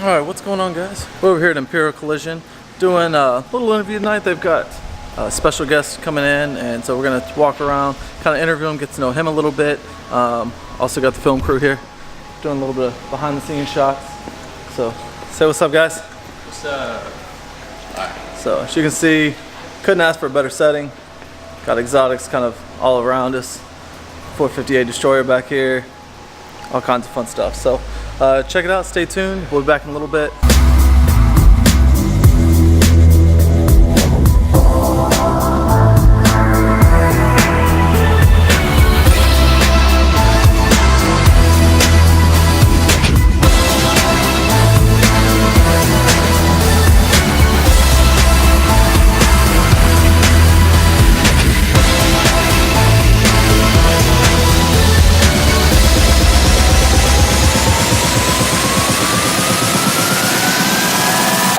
Alright, what's going on, guys? We're over here at Imperial Collision doing a little interview tonight. They've got special guests coming in, and so we're going to walk around, kind of interview him, get to know him a little bit. Also got the film crew here doing a little bit of behind the scenes shots. So, say what's up, guys. What's up? Alright. So, as you can see, couldn't ask for a better setting. Got exotics kind of all around us. 458 Destroyer back here. All kinds of fun stuff. So, check it out, stay tuned. We'll be back in a little bit.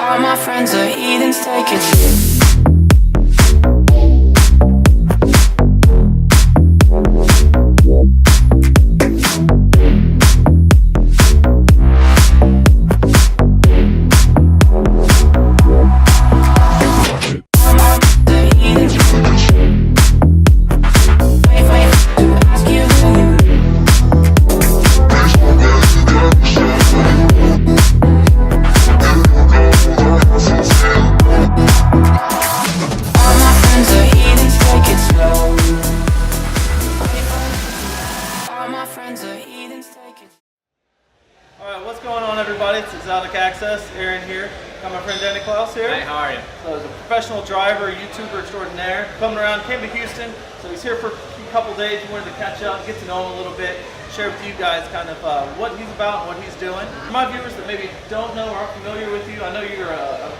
All my friends are heathens, take it. Alright, what's going on, everybody? It's Exotic Access, Aaron here. Got my friend Dani Clos here. Hey, how are you? So he's a professional driver, YouTuber extraordinaire. Coming around, came to Houston, so he's here for a couple days. He wanted to catch up, get to know him a little bit, share with you guys kind of what he's about and what he's doing. For my viewers that maybe don't know or aren't familiar with you, I know you're a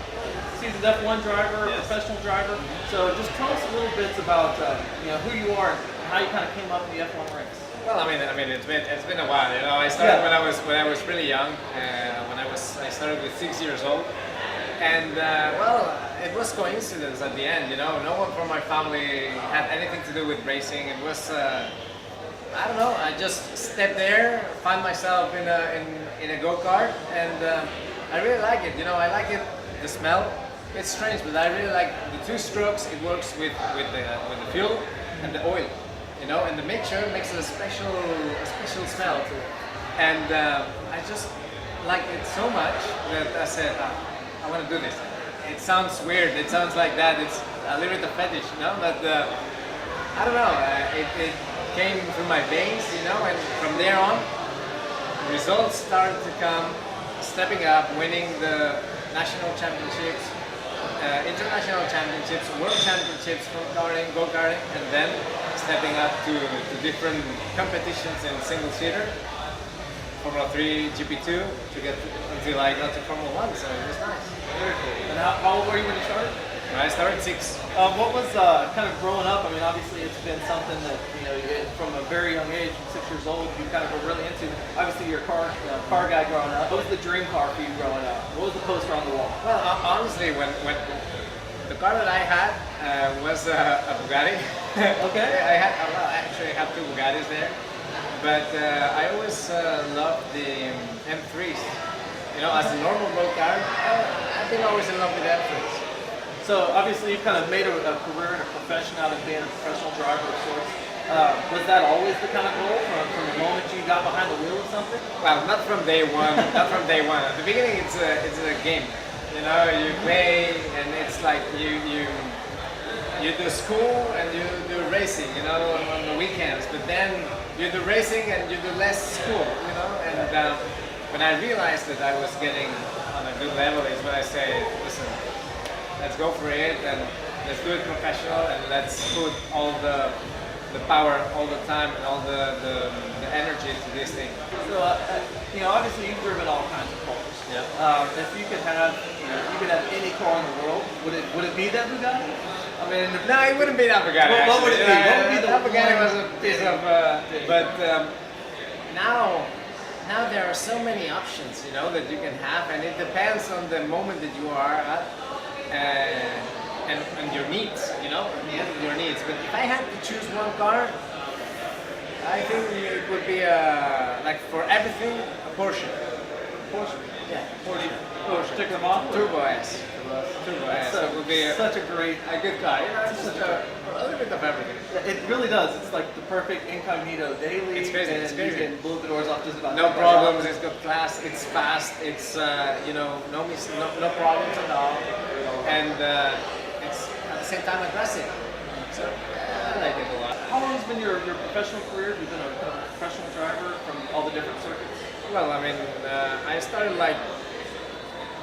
seasoned F1 driver, a professional driver. So just tell us a little bit about who you are and how you kind of came up in the F1 ranks. Well, I mean, it's been a while. You know, I started when I was really young. I started with 6 years old, and well, it was coincidence at the end. You know, no one from my family had anything to do with racing. It was I don't know. I just stepped there, found myself in a go-kart, and I really like it. You know, I like it. The smell. It's strange, but I really like the two strokes. It works with the fuel and the oil. You know, and the mixture makes a special smell to it. And I just liked it so much that I said, I want to do this. It sounds weird. It sounds like that. It's a little bit of fetish, you know. But I don't know. It came through my veins, you know. And from there on, results started to come. Stepping up, winning the national championships, international championships, world championships from karting, go-karting, and then stepping up to different competitions in single-seater, Formula 3, GP2, to get until I got to Formula 1, so it was nice. Very cool. And how old were you when you started? I started 6. What was kind of growing up? I mean, obviously it's been something that, from a very young age, from 6 years old, you kind of were really into. Obviously you're a car guy growing up. What was the dream car for you growing up? What was the poster on the wall? Well, honestly, when the car that I had was a Bugatti. Okay. I actually have 2 Bugattis there, but I always loved the M3s. You know, as a normal road car, I've been always in love with M3s. So obviously you've kind of made a career and a profession out of being a professional driver of sorts. Was that always the kind of goal from the moment you got behind the wheel of something? Well, not from day one. Not from day one. At the beginning, it's a game. You know, you play, and it's like you do school and you do racing. You know, on the weekends. But then you do racing and you do less school. You know, and when I realized that I was getting on a good level, is when I say, listen, let's go for it and let's do it professional and let's put all the power all the time and all the energy to this thing. So obviously you've driven all kinds of cars. Yeah. If you could have any car in the world, would it be that Bugatti? I mean, no, it wouldn't be that Bugatti. What would it be? What would be the that Bugatti was a piece thing? of, but now there are so many options, you know, that you can have, and it depends on the moment that you are at. And your needs, you know, at the end of your needs. But if I had to choose one car, I think it would be like for everything, a Porsche. Porsche? Yeah. Porsche. Porsche. Particular model? Turbo S. Turbo S. So it would be such a great, a good car. You know, it's just a little bit of everything. it really does. It's like the perfect incognito daily. It's crazy. It's And crazy. you can blow the doors off just about No anybody problems. else. It's got class. It's fast. It's no problems at all, and it's at the same time aggressive. So I like it a lot. How long has been your professional career? You've been a professional driver from all the different circuits? Well, I mean, I started like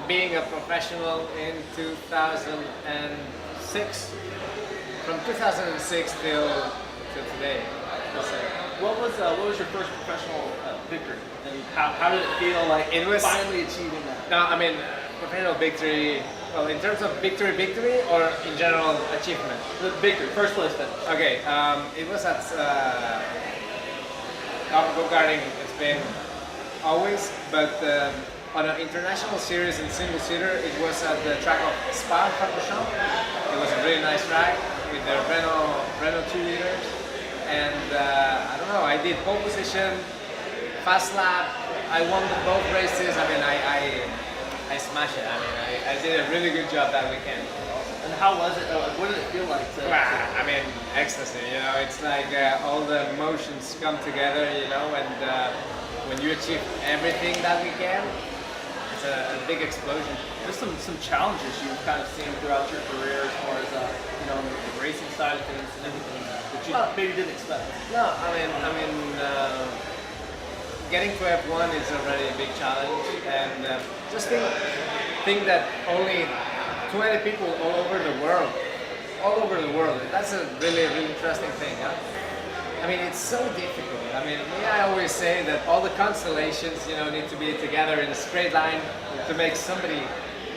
being a professional in 2006. From 2006 till today. What was your first professional victory, and how did it feel like It was- finally achieving that? No, I mean, professional victory. Well, in terms of victory, or in general achievement. The victory, first place finish. Okay, it was at go-karting. It's been always, but on an international series in single seater, it was at the track of Spa-Francorchamps. It was a really nice track with the Renault 2 liters, and I don't know. I did pole position, fast lap. I won both races. I mean, I smashed it. I mean, I did a really good job that weekend. And how was it? What did it feel like to? I mean, ecstasy. You know, it's like all the emotions come together. You know, and when you achieve everything that weekend, it's a big explosion. There's some challenges you've kind of seen throughout your career as far as the racing side of things and everything that you maybe didn't expect. No, I mean, getting to F1 is already a big challenge, and just think that only 20 people all over the world. That's a really interesting thing. Huh? I mean, it's so difficult. I mean, I always say that all the constellations, need to be together in a straight line to make somebody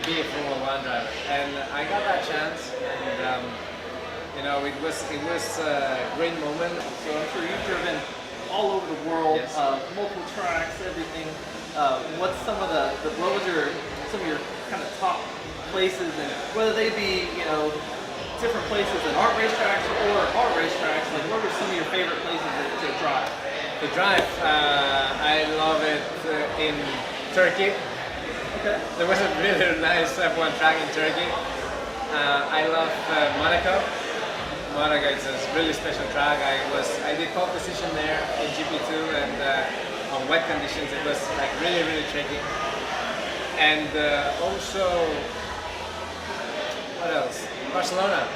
be a Formula One driver. And I got that chance, and it was a great moment. So I'm sure you've driven all over the world, Yes. multiple tracks, everything. What's some of what was some of your kind of top places, and whether they be different places that aren't racetracks or are racetracks? Like, what were some of your favorite places to drive? To drive, I love it in Turkey. Okay. There was a really nice F1 track in Turkey. I love Monaco. Monaco is a really special track. I did pole position there in GP2, and on wet conditions it was like really tricky. And also, what else? Barcelona,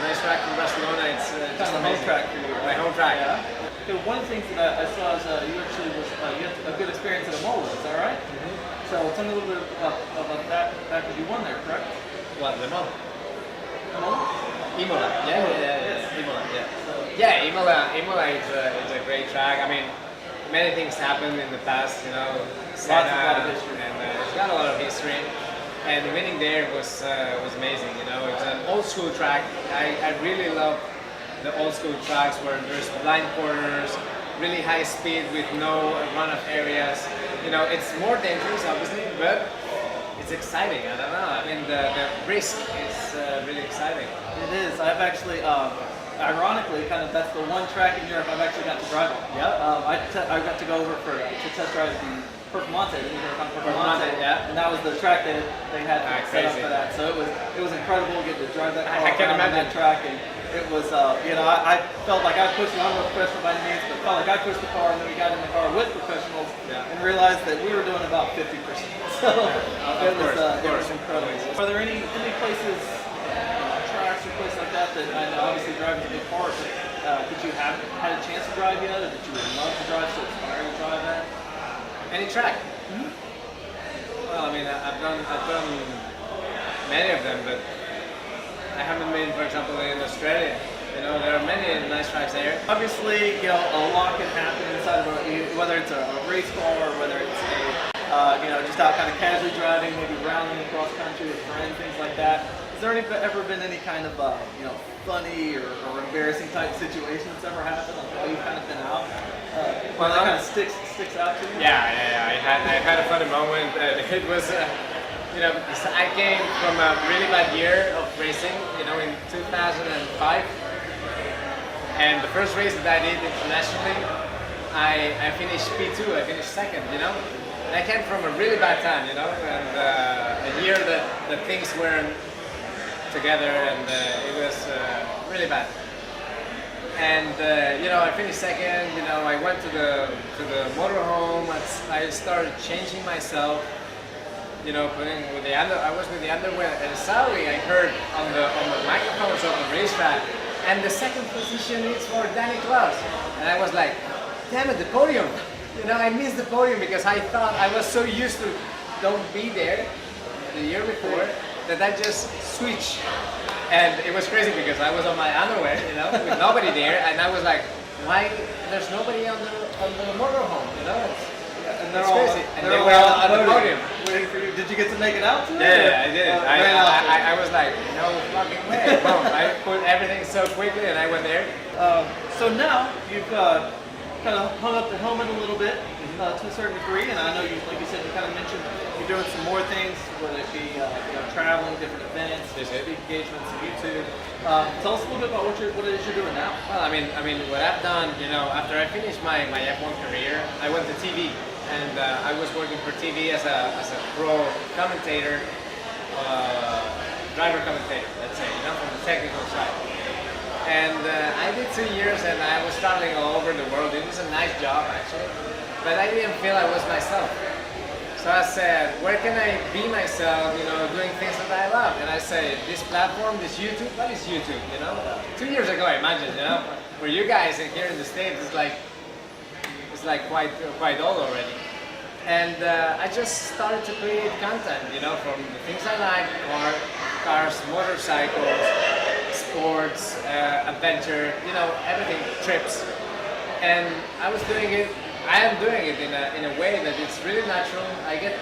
nice track in Barcelona. It's just Kind of a home amazing. track for you. My home track. Yeah. Okay, one of the things that I saw is you actually you had a good experience at Imola. Is that right? So tell me a little bit about that because you won there, correct? What, Le Mans? Imola. Imola. Yeah. Imola. Yeah. Imola is a great track. I mean, many things happened in the past. Lots of history. and it's got a lot of history. And winning there was amazing. It's an old school track. I really love the old school tracks where there's blind corners, really high speed with no run-off areas. It's more dangerous, obviously, but it's exciting. I don't know. I mean, the risk is really exciting. It is. I've actually, ironically, that's the one track in Europe I've actually got to drive on. Yeah. I got to go over to test drive the Performante, Yeah. and that was the track that they had set up crazy. for that. So it was incredible getting to drive that car I can around on imagine. that track, and it was I felt like I pushed. I'm not a professional by any means, but felt like I pushed the car, and then we got in the car with professionals and realized that we were doing about 50%. So it was incredible. Are there any places, tracks or places like that I know obviously driving is a big part, but did you have had a chance to drive yet, or that you would love to drive, so inspire you to drive at? Any track? Well, I mean, I've done many of them, but I haven't been, for example, in Australia. There are many nice tracks there. Obviously, a lot can happen inside of whether it's a race car or whether it's just out kind of casually driving, maybe rounding across country with friends, things like that. Has there ever been any kind of funny or embarrassing type situation that's ever happened? Like while you've kind of been out, well, that kind of sticks out to you. Yeah. I had a funny moment. It was, because I came from a really bad year of racing, in 2005. And the first race that I did internationally, I finished P2. I finished second, I came from a really bad time, you know, and a year that things weren't together, and it was really bad. And you know, I finished second. You know, I went to the motorhome. I started changing myself. You know, I was with the underwear, and suddenly I heard on the microphones of the racetrack, and the second position is for Dani Clos, and I was like, damn it, the podium. You know, I missed the podium because I thought I was so used to don't be there the year before that I just switched. And it was crazy because I was on my underwear, you know, with nobody there, and I was like, why there's nobody on the motorhome, you know? And they're It's all crazy. And they were all on the podium. Waiting for you. Did you get to make it out to it? Yeah, I did. I I was like, no fucking way. Boom. I put everything so quickly, and I went there. So now you've kind of hung up the helmet a little bit to a certain degree, and I know you, like you said, you kind of mentioned you're doing some more things, whether it be you know, traveling, different events, big engagements on YouTube. Tell us a little bit about what it is you're doing now. Well, I mean, what I've done, you know, after I finished my F1 career, I went to TV, and I was working for TV as a pro commentator, driver commentator, let's say, you know, from the technical side. And I did 2 years, and I was traveling all over the world. It was a nice job, actually, but I didn't feel I was myself. So I said, where can I be myself, you know, doing things that I love? And I say, this platform, this YouTube, what is YouTube, you know? 2 years ago, imagine, you know, for you guys here in the States, it's like quite old already. And I just started to create content, you know, from the things I like, cars, motorcycles, sports, adventure, you know, everything, trips. And I am doing it in a way that it's really natural. I get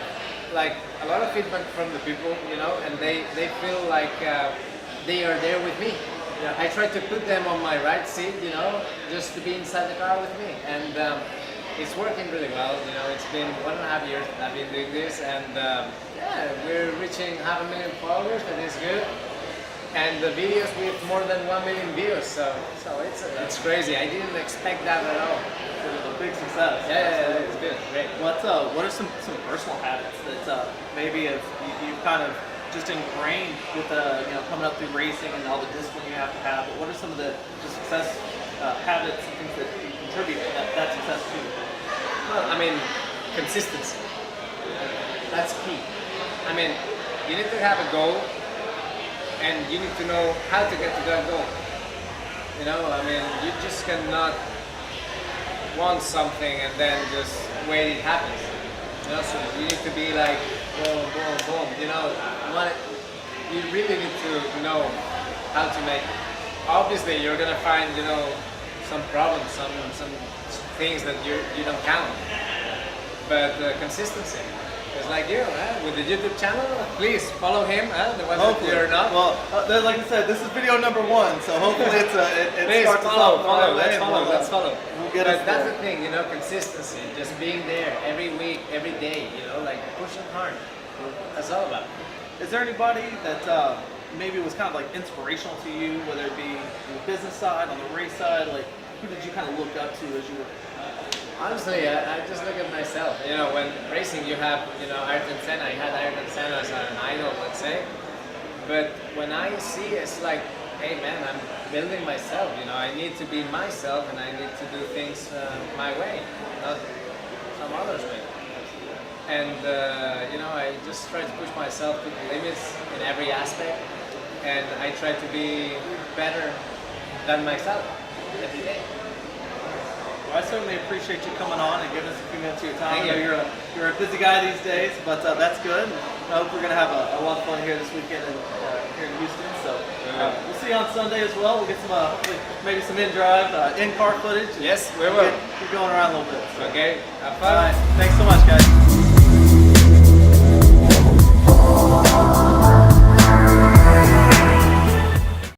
like a lot of feedback from the people, you know, and they feel like they are there with me. Yeah. I try to put them on my right seat, you know, just to be inside the car with me. And it's working really well. You know, it's been 1.5 years that I've been doing this, and yeah, we're reaching 500,000 followers. That is good. And the videos with more than 1 million views, so it's crazy. I didn't expect that at all. It was a big success. Yeah, it's good, great. What are some personal habits that maybe you've kind of just ingrained with you know, coming up through racing and all the discipline you have to have? But what are some of the success habits and things that you contribute to that success to? Well, I mean, consistency. That's key. I mean, you need to have a goal, and you need to know how to get to that goal. You know, I mean, you just cannot want something and then just wait it happens. You know, so you need to be like, boom, boom, boom. You know, you really need to know how to make it. Obviously, you're gonna find, you know, some problems, some things that you don't count. But consistency. It's like you, with the YouTube channel, please follow him, the ones that you're not. Well, like I said, this is video number 1, so hopefully it please starts follow, let's follow. We'll get but that's the thing, you know, consistency, just being there every week, every day, you know, like pushing hard. That's all about it. Is there anybody that maybe was kind of like inspirational to you, whether it be on the business side, on the race side, like who did you kind of look up to as you were? Honestly, I just look at myself. You know, when racing, you have, you know, Ayrton Senna. I had Ayrton Senna as an idol, let's say. But when I see, it's like, hey man, I'm building myself. You know, I need to be myself, and I need to do things my way, not some other's way. And you know, I just try to push myself to the limits in every aspect, and I try to be better than myself every day. I certainly appreciate you coming on and giving us a few minutes of your time. Thank you. I know you're a busy guy these days, but that's good. I hope we're going to have a lot of fun here this weekend here in Houston. So we'll see you on Sunday as well. We'll get some maybe some in-drive, in-car footage. Yes, we will. Keep going around a little bit. Okay, have fun. All right. Thanks so much, guys.